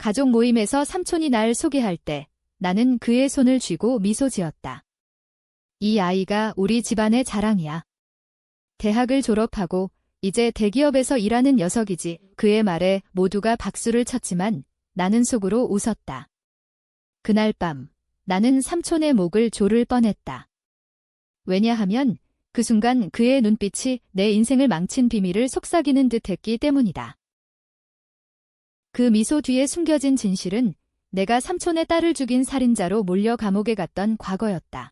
가족 모임에서 삼촌이 날 소개할 때 나는 그의 손을 쥐고 미소 지었다. 이 아이가 우리 집안의 자랑이야. 대학을 졸업하고 이제 대기업에서 일하는 녀석이지. 그의 말에 모두가 박수를 쳤지만 나는 속으로 웃었다. 그날 밤 나는 삼촌의 목을 조를 뻔했다. 왜냐하면 그 순간 그의 눈빛이 내 인생을 망친 비밀을 속삭이는 듯했기 때문이다. 그 미소 뒤에 숨겨진 진실은 내가 삼촌의 딸을 죽인 살인자로 몰려 감옥에 갔던 과거였다.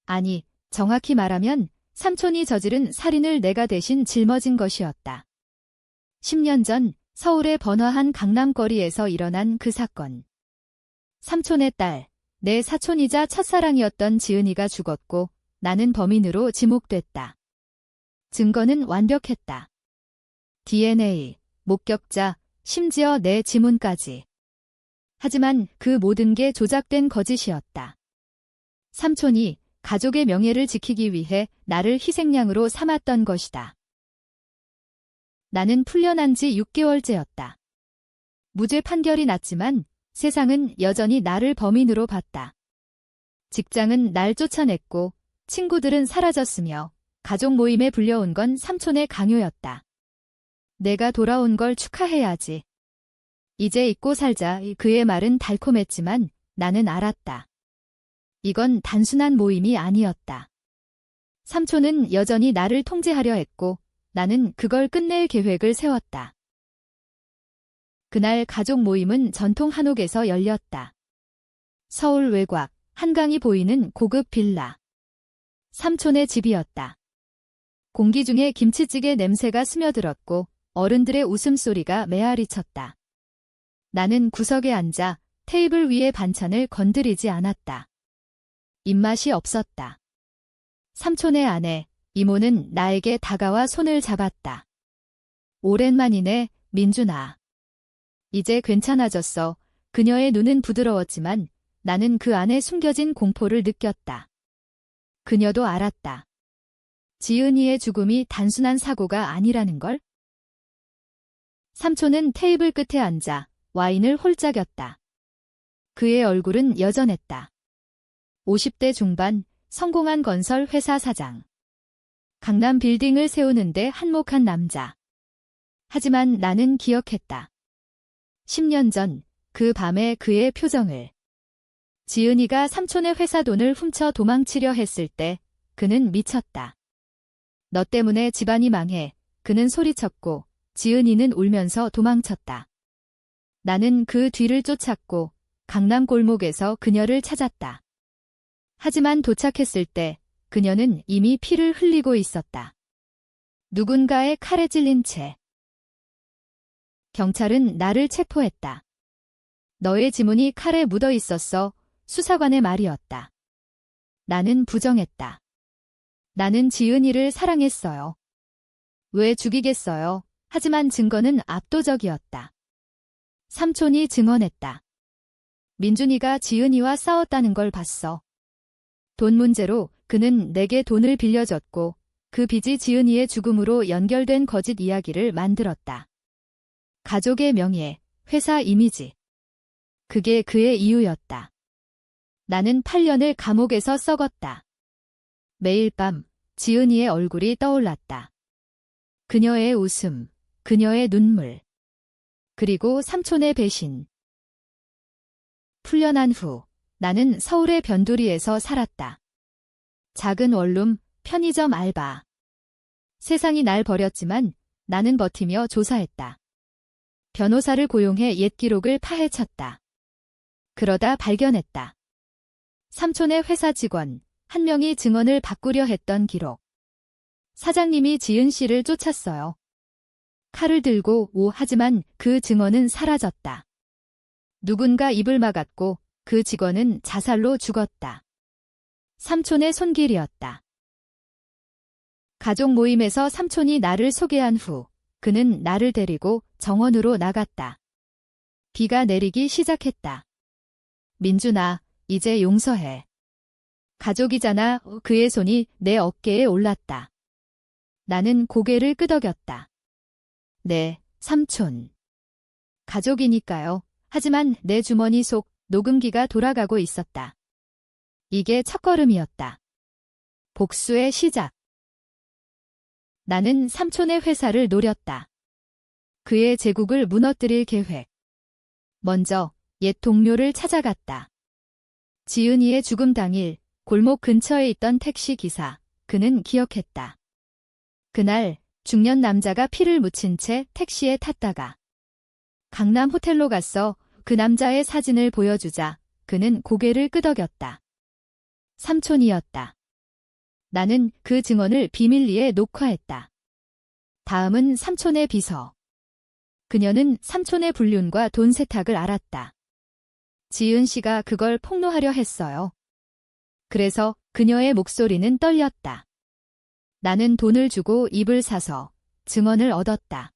아니, 정확히 말하면 삼촌이 저지른 살인을 내가 대신 짊어진 것이었다. 10년 전 서울의 번화한 강남거리에서 일어난 그 사건. 삼촌의 딸, 내 사촌이자 첫사랑이었던 지은이가 죽었고 나는 범인으로 지목됐다. 증거는 완벽했다. DNA, 목격자, 심지어 내 지문까지. 하지만 그 모든 게 조작된 거짓이었다. 삼촌이 가족의 명예를 지키기 위해 나를 희생양으로 삼았던 것이다. 나는 풀려난 지 6개월째였다. 무죄 판결이 났지만 세상은 여전히 나를 범인으로 봤다. 직장은 날 쫓아냈고 친구들은 사라졌으며 가족 모임에 불려온 건 삼촌의 강요였다. 내가 돌아온 걸 축하해야지. 이제 잊고 살자. 그의 말은 달콤했지만 나는 알았다. 이건 단순한 모임이 아니었다. 삼촌은 여전히 나를 통제하려 했고 나는 그걸 끝낼 계획을 세웠다. 그날 가족 모임은 전통 한옥에서 열렸다. 서울 외곽, 한강이 보이는 고급 빌라. 삼촌의 집이었다. 공기 중에 김치찌개 냄새가 스며들었고 어른들의 웃음소리가 메아리쳤다. 나는 구석에 앉아 테이블 위의 반찬을 건드리지 않았다. 입맛이 없었다. 삼촌의 아내, 이모는 나에게 다가와 손을 잡았다. 오랜만이네, 민준아. 이제 괜찮아졌어. 그녀의 눈은 부드러웠지만 나는 그 안에 숨겨진 공포를 느꼈다. 그녀도 알았다. 지은이의 죽음이 단순한 사고가 아니라는 걸? 삼촌은 테이블 끝에 앉아 와인을 홀짝였다. 그의 얼굴은 여전했다. 50대 중반, 성공한 건설 회사 사장. 강남 빌딩을 세우는데 한몫한 남자. 하지만 나는 기억했다. 10년 전, 그 밤의 그의 표정을. 지은이가 삼촌의 회사 돈을 훔쳐 도망치려 했을 때 그는 미쳤다. 너 때문에 집안이 망해. 그는 소리쳤고 지은이는 울면서 도망쳤다. 나는 그 뒤를 쫓았고 강남 골목에서 그녀를 찾았다. 하지만 도착했을 때 그녀는 이미 피를 흘리고 있었다. 누군가의 칼에 찔린 채. 경찰은 나를 체포했다. 너의 지문이 칼에 묻어 있었어. 수사관의 말이었다. 나는 부정했다. 나는 지은이를 사랑했어요. 왜 죽이겠어요? 하지만 증거는 압도적이었다. 삼촌이 증언했다. 민준이가 지은이와 싸웠다는 걸 봤어. 돈 문제로 그는 내게 돈을 빌려줬고 그 빚이 지은이의 죽음으로 연결된 거짓 이야기를 만들었다. 가족의 명예, 회사 이미지. 그게 그의 이유였다. 나는 8년을 감옥에서 썩었다. 매일 밤 지은이의 얼굴이 떠올랐다. 그녀의 웃음, 그녀의 눈물. 그리고 삼촌의 배신. 풀려난 후 나는 서울의 변두리에서 살았다. 작은 원룸, 편의점 알바. 세상이 날 버렸지만 나는 버티며 조사했다. 변호사를 고용해 옛 기록을 파헤쳤다. 그러다 발견했다. 삼촌의 회사 직원 한 명이 증언을 바꾸려 했던 기록. 사장님이 지은 씨를 쫓았어요. 칼을 들고 하지만 그 증언은 사라졌다. 누군가 입을 막았고 그 직원은 자살로 죽었다. 삼촌의 손길이었다. 가족 모임에서 삼촌이 나를 소개한 후 그는 나를 데리고 정원으로 나갔다. 비가 내리기 시작했다. 민준아, 이제 용서해. 가족이잖아. 그의 손이 내 어깨에 올랐다. 나는 고개를 끄덕였다. 네, 삼촌. 가족이니까요. 하지만 내 주머니 속 녹음기가 돌아가고 있었다. 이게 첫걸음이었다. 복수의 시작. 나는 삼촌의 회사를 노렸다. 그의 제국을 무너뜨릴 계획. 먼저 옛 동료를 찾아갔다. 지은이의 죽음 당일 골목 근처에 있던 택시 기사. 그는 기억했다. 그날 중년 남자가 피를 묻힌 채 택시에 탔다가 강남 호텔로 갔어. 그 남자의 사진을 보여주자 그는 고개를 끄덕였다. 삼촌이었다. 나는 그 증언을 비밀리에 녹화했다. 다음은 삼촌의 비서. 그녀는 삼촌의 불륜과 돈 세탁을 알았다. 지은 씨가 그걸 폭로하려 했어요. 그래서 그녀의 목소리는 떨렸다. 나는 돈을 주고 입을 사서 증언을 얻었다.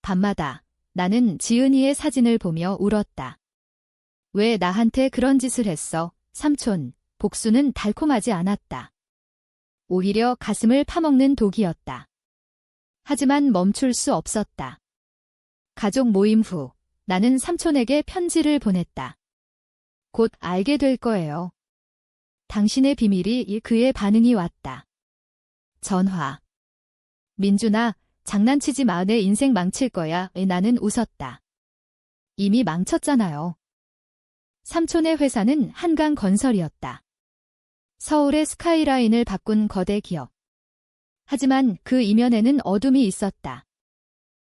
밤마다 나는 지은이의 사진을 보며 울었다. 왜 나한테 그런 짓을 했어? 삼촌, 복수는 달콤하지 않았다. 오히려 가슴을 파먹는 독이었다. 하지만 멈출 수 없었다. 가족 모임 후 나는 삼촌에게 편지를 보냈다. 곧 알게 될 거예요. 당신의 비밀이 그의 반응이 왔다. 전화. 민준아, 장난치지 마. 내 인생 망칠 거야. 나는 웃었다. 이미 망쳤잖아요. 삼촌의 회사는 한강건설이었다. 서울의 스카이라인을 바꾼 거대 기업. 하지만 그 이면에는 어둠이 있었다.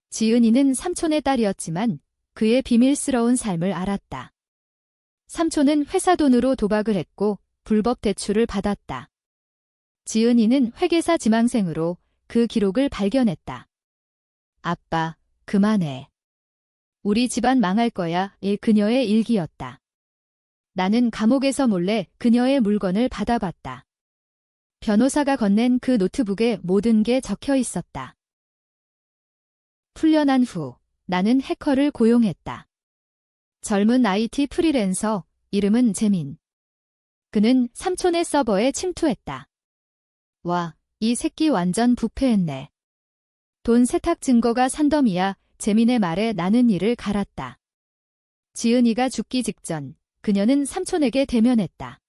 지은이는 삼촌의 딸이었지만 그의 비밀스러운 삶을 알았다. 삼촌은 회사 돈으로 도박을 했고 불법 대출을 받았다. 지은이는 회계사 지망생으로 그 기록을 발견했다. 아빠, 그만해. 우리 집안 망할 거야. 그녀의 일기였다. 나는 감옥에서 몰래 그녀의 물건을 받아봤다. 변호사가 건넨 그 노트북에 모든 게 적혀 있었다. 풀려난 후 나는 해커를 고용했다. 젊은 IT 프리랜서, 이름은 재민. 그는 삼촌의 서버에 침투했다. 와, 이 새끼 완전 부패했네. 돈 세탁 증거가 산더미야. 재민의 말에 나는 이를 갈았다. 지은이가 죽기 직전 그녀는 삼촌에게 대면했다.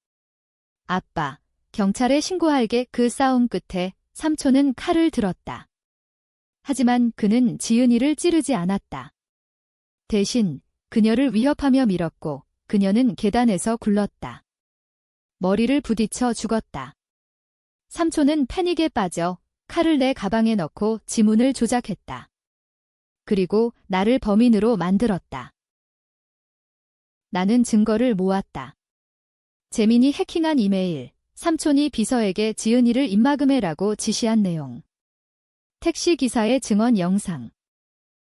아빠, 경찰에 신고할게. 그 싸움 끝에 삼촌은 칼을 들었다. 하지만 그는 지은이를 찌르지 않았다. 대신 그녀를 위협하며 밀었고 그녀는 계단에서 굴렀다. 머리를 부딪혀 죽었다. 삼촌은 패닉에 빠져 칼을 내 가방에 넣고 지문을 조작했다. 그리고 나를 범인으로 만들었다. 나는 증거를 모았다. 재민이 해킹한 이메일, 삼촌이 비서에게 지은이를 입막음해라고 지시한 내용, 택시 기사의 증언 영상.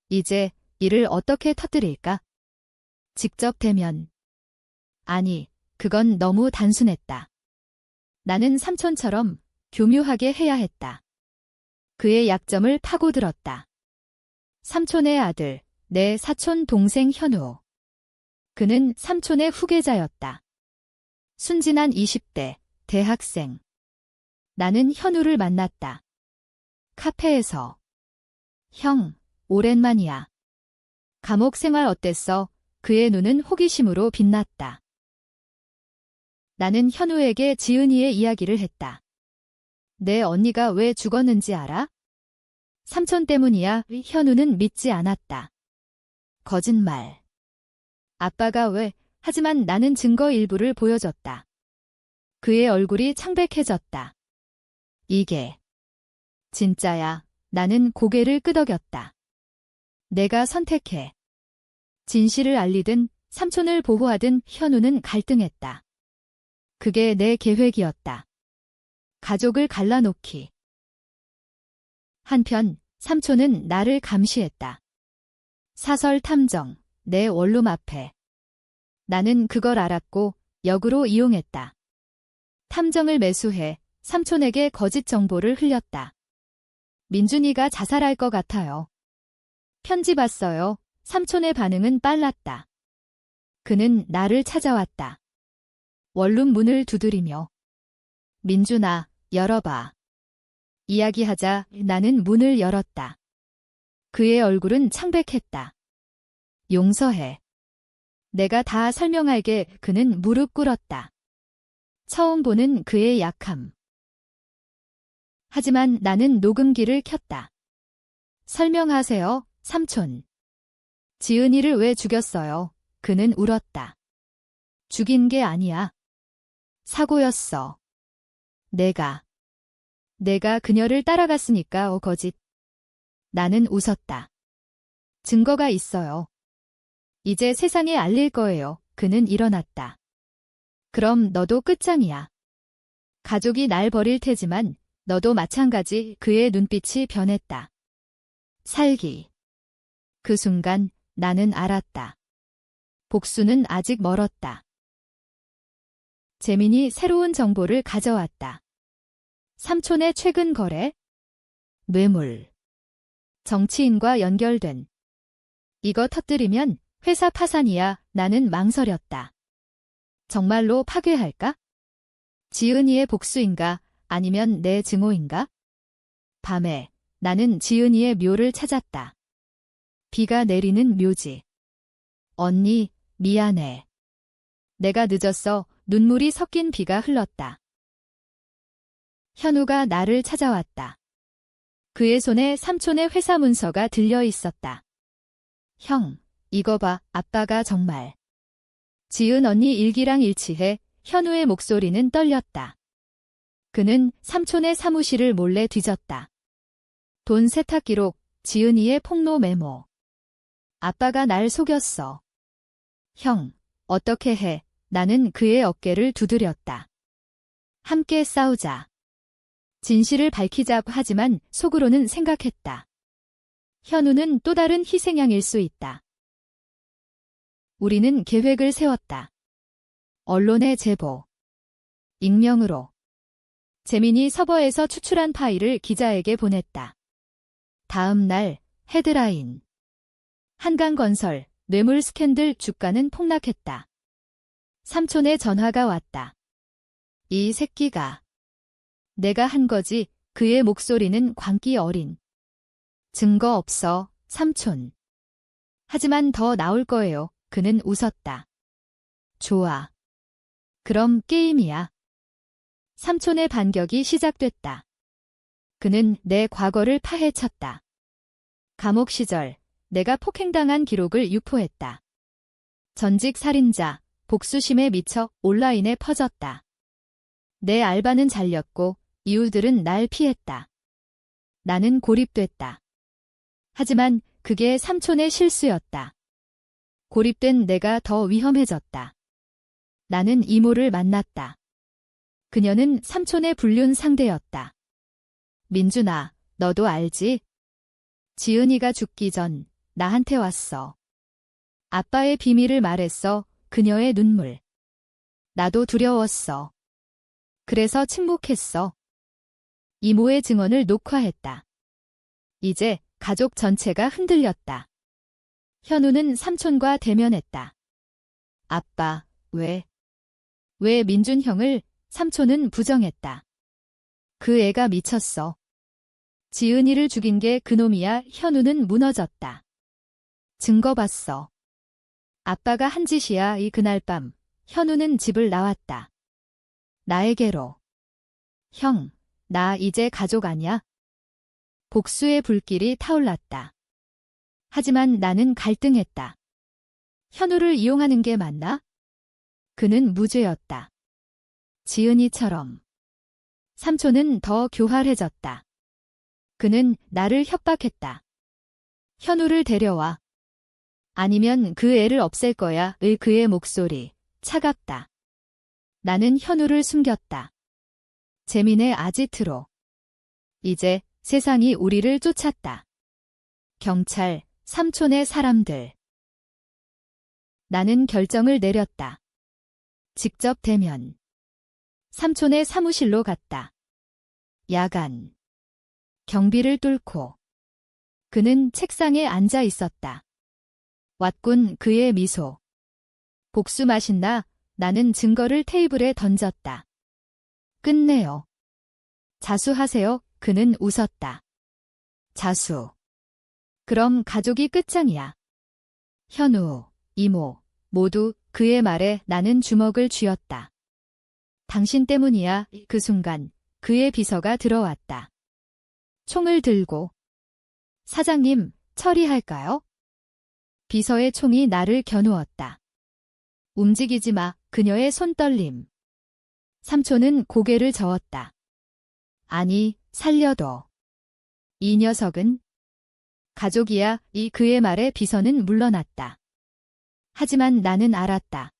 이제 이를 어떻게 터뜨릴까? 직접 대면. 아니, 그건 너무 단순했다. 나는 삼촌처럼 교묘하게 해야 했다. 그의 약점을 파고들었다. 삼촌의 아들, 내 사촌 동생 현우. 그는 삼촌의 후계자였다. 순진한 20대, 대학생. 나는 현우를 만났다. 카페에서. 형, 오랜만이야. 감옥 생활 어땠어? 그의 눈은 호기심으로 빛났다. 나는 현우에게 지은이의 이야기를 했다. 내 언니가 왜 죽었는지 알아? 삼촌 때문이야. 현우는 믿지 않았다. 거짓말. 아빠가 왜? 하지만 나는 증거 일부를 보여줬다. 그의 얼굴이 창백해졌다. 이게 진짜야. 나는 고개를 끄덕였다. 내가 선택해. 진실을 알리든 삼촌을 보호하든 현우는 갈등했다. 그게 내 계획이었다. 가족을 갈라놓기. 한편 삼촌은 나를 감시했다. 사설 탐정, 내 원룸 앞에. 나는 그걸 알았고 역으로 이용했다. 탐정을 매수해 삼촌에게 거짓 정보를 흘렸다. 민준이가 자살할 것 같아요. 편지 봤어요. 삼촌의 반응은 빨랐다. 그는 나를 찾아왔다. 원룸 문을 두드리며. 민준아, 열어봐. 이야기하자 나는 문을 열었다. 그의 얼굴은 창백했다. 용서해. 내가 다 설명할게. 그는 무릎 꿇었다. 처음 보는 그의 약함. 하지만 나는 녹음기를 켰다. 설명하세요, 삼촌. 지은이를 왜 죽였어요? 그는 울었다. 죽인 게 아니야. 사고였어. 내가 그녀를 따라갔으니까. 거짓. 나는 웃었다. 증거가 있어요. 이제 세상에 알릴 거예요. 그는 일어났다. 그럼 너도 끝장이야. 가족이 날 버릴 테지만 너도 마찬가지. 그의 눈빛이 변했다. 살기. 그 순간 나는 알았다. 복수는 아직 멀었다. 재민이 새로운 정보를 가져왔다. 삼촌의 최근 거래? 뇌물. 정치인과 연결된. 이거 터뜨리면 회사 파산이야. 나는 망설였다. 정말로 파괴할까? 지은이의 복수인가? 아니면 내 증오인가? 밤에 나는 지은이의 묘를 찾았다. 비가 내리는 묘지. 언니, 미안해. 내가 늦었어. 눈물이 섞인 비가 흘렀다. 현우가 나를 찾아왔다. 그의 손에 삼촌의 회사 문서가 들려 있었다. 형, 이거 봐. 아빠가 정말. 지은 언니 일기랑 일치해. 현우의 목소리는 떨렸다. 그는 삼촌의 사무실을 몰래 뒤졌다. 돈 세탁 기록, 지은이의 폭로 메모. 아빠가 날 속였어. 형, 어떻게 해? 나는 그의 어깨를 두드렸다. 함께 싸우자. 진실을 밝히자. 하지만 속으로는 생각했다. 현우는 또 다른 희생양일 수 있다. 우리는 계획을 세웠다. 언론에 제보. 익명으로. 재민이 서버에서 추출한 파일을 기자에게 보냈다. 다음 날 헤드라인. 한강건설, 뇌물 스캔들 주가는 폭락했다. 삼촌의 전화가 왔다. 이 새끼가. 내가 한 거지. 그의 목소리는 광기 어린. 증거 없어, 삼촌. 하지만 더 나올 거예요. 그는 웃었다. 좋아. 그럼 게임이야. 삼촌의 반격이 시작됐다. 그는 내 과거를 파헤쳤다. 감옥 시절 내가 폭행당한 기록을 유포했다. 전직 살인자, 복수심에 미쳐 온라인에 퍼졌다. 내 알바는 잘렸고 이웃들은 날 피했다. 나는 고립됐다. 하지만 그게 삼촌의 실수였다. 고립된 내가 더 위험해졌다. 나는 이모를 만났다. 그녀는 삼촌의 불륜 상대였다. 민준아, 너도 알지? 지은이가 죽기 전 나한테 왔어. 아빠의 비밀을 말했어. 그녀의 눈물. 나도 두려웠어. 그래서 침묵했어. 이모의 증언을 녹화했다. 이제 가족 전체가 흔들렸다. 현우는 삼촌과 대면했다. 아빠, 왜 민준 형을? 삼촌은 부정했다. 그 애가 미쳤어. 지은이를 죽인 게 그놈이야. 현우는 무너졌다. 증거 봤어. 아빠가 한 짓이야. 그날 밤 현우는 집을 나왔다. 나에게로. 형, 나 이제 가족 아니야? 복수의 불길이 타올랐다. 하지만 나는 갈등했다. 현우를 이용하는 게 맞나? 그는 무죄였다. 지은이처럼. 삼촌은 더 교활해졌다. 그는 나를 협박했다. 현우를 데려와. 아니면 그 애를 없앨 거야. 그의 목소리 차갑다. 나는 현우를 숨겼다. 재민의 아지트로. 이제 세상이 우리를 쫓았다. 경찰, 삼촌의 사람들. 나는 결정을 내렸다. 직접 대면. 삼촌의 사무실로 갔다. 야간. 경비를 뚫고. 그는 책상에 앉아 있었다. 왓군 그의 미소. 복수 맛있나? 나는 증거를 테이블에 던졌다. 끝내요. 자수하세요. 그는 웃었다. 자수. 그럼 가족이 끝장이야. 현우, 이모, 모두 그의 말에 나는 주먹을 쥐었다. 당신 때문이야. 그 순간 그의 비서가 들어왔다. 총을 들고. 사장님, 처리할까요? 비서의 총이 나를 겨누었다. 움직이지 마. 그녀의 손떨림. 삼촌은 고개를 저었다. 아니, 살려둬. 이 녀석은 가족이야. 그의 말에 비서는 물러났다. 하지만 나는 알았다.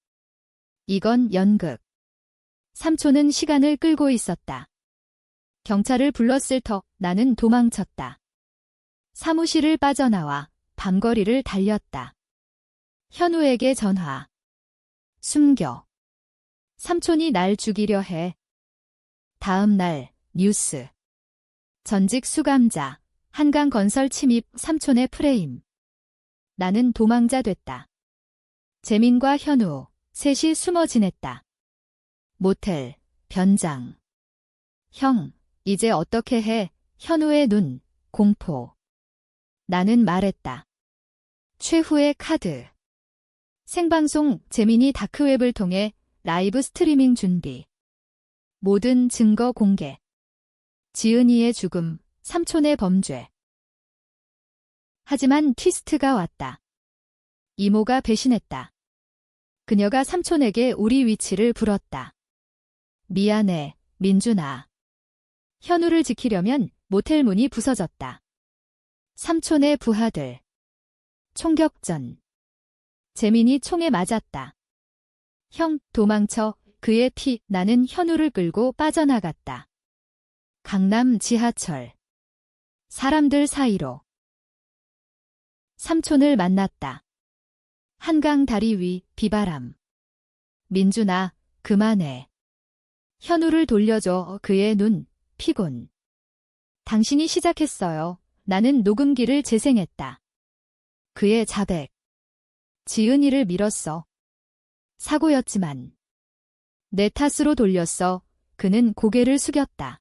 이건 연극. 삼촌은 시간을 끌고 있었다. 경찰을 불렀을 터 나는 도망쳤다. 사무실을 빠져나와 밤거리를 달렸다. 현우에게 전화. 숨겨. 삼촌이 날 죽이려 해. 다음 날 뉴스. 전직 수감자. 한강건설 침입 삼촌의 프레임. 나는 도망자 됐다. 재민과 현우, 셋이 숨어 지냈다. 모텔, 변장. 형, 이제 어떻게 해? 현우의 눈, 공포. 나는 말했다. 최후의 카드. 생방송 재민이 다크웹을 통해 라이브 스트리밍 준비. 모든 증거 공개. 지은이의 죽음, 삼촌의 범죄. 하지만 트위스트가 왔다. 이모가 배신했다. 그녀가 삼촌에게 우리 위치를 불었다. 미안해, 민준아. 현우를 지키려면 모텔 문이 부서졌다. 삼촌의 부하들. 총격전. 재민이 총에 맞았다. 형, 도망쳐. 그의 피. 나는 현우를 끌고 빠져나갔다. 강남 지하철. 사람들 사이로. 삼촌을 만났다. 한강 다리 위 비바람. 민준아, 그만해. 현우를 돌려줘. 그의 눈, 피곤. 당신이 시작했어요. 나는 녹음기를 재생했다. 그의 자백. 지은이를 밀었어. 사고였지만. 내 탓으로 돌렸어. 그는 고개를 숙였다.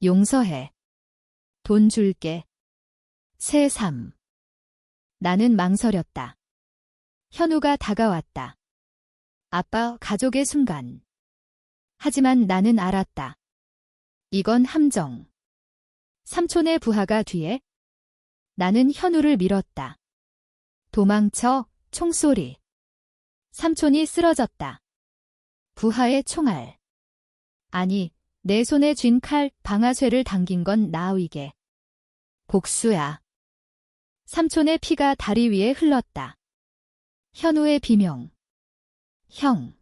용서해. 돈 줄게. 새삼. 나는 망설였다. 현우가 다가왔다. 아빠, 가족의 순간. 하지만 나는 알았다. 이건 함정. 삼촌의 부하가 뒤에. 나는 현우를 밀었다. 도망쳐. 총소리. 삼촌이 쓰러졌다. 부하의 총알. 아니, 내 손에 쥔 칼, 방아쇠를 당긴 건 나위게. 복수야. 삼촌의 피가 다리 위에 흘렀다. 현우의 비명. 형.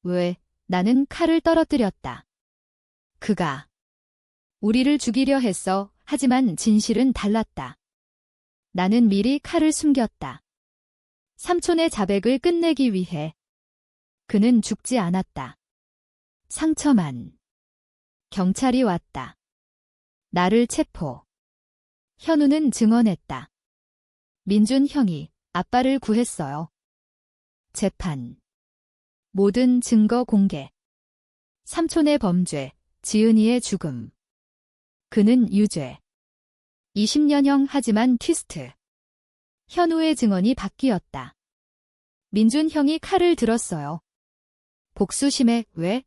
왜? 나는 칼을 떨어뜨렸다. 그가 우리를 죽이려 했어. 하지만 진실은 달랐다. 나는 미리 칼을 숨겼다. 삼촌의 자백을 끝내기 위해. 그는 죽지 않았다. 상처만. 경찰이 왔다. 나를 체포. 현우는 증언했다. 민준 형이 아빠를 구했어요. 재판. 모든 증거 공개. 삼촌의 범죄, 지은이의 죽음. 그는 유죄. 20년형. 하지만 트위스트. 현우의 증언이 바뀌었다. 민준 형이 칼을 들었어요. 복수심에. 왜?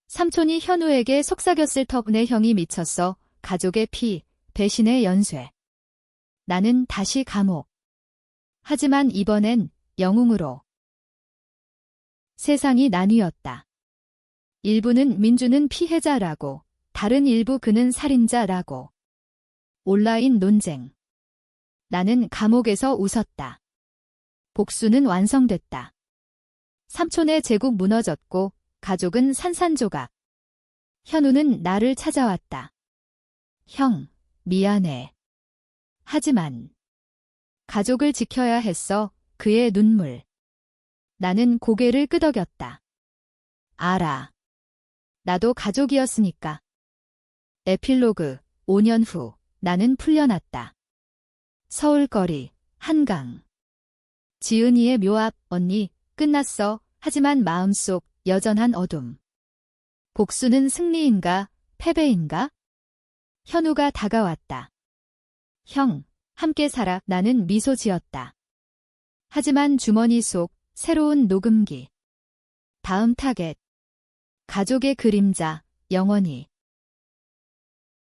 삼촌이 현우에게 속삭였을 터. 내 형이 미쳤어. 가족의 피, 배신의 연쇄. 나는 다시 감옥. 하지만 이번엔 영웅으로. 세상이 나뉘었다. 일부는 민준은 피해자라고, 다른 일부 그는 살인자라고. 온라인 논쟁. 나는 감옥에서 웃었다. 복수는 완성됐다. 삼촌의 제국 무너졌고 가족은 산산조각. 현우는 나를 찾아왔다. 형, 미안해. 하지만 가족을 지켜야 했어. 그의 눈물. 나는 고개를 끄덕였다. 알아. 나도 가족이었으니까. 에필로그. 5년 후 나는 풀려났다. 서울거리, 한강. 지은이의 묘 앞. 언니, 끝났어. 하지만 마음속 여전한 어둠. 복수는 승리인가, 패배인가? 현우가 다가왔다. 형, 함께 살아. 나는 미소 지었다. 하지만 주머니 속 새로운 녹음기. 다음 타겟. 가족의 그림자, 영원히.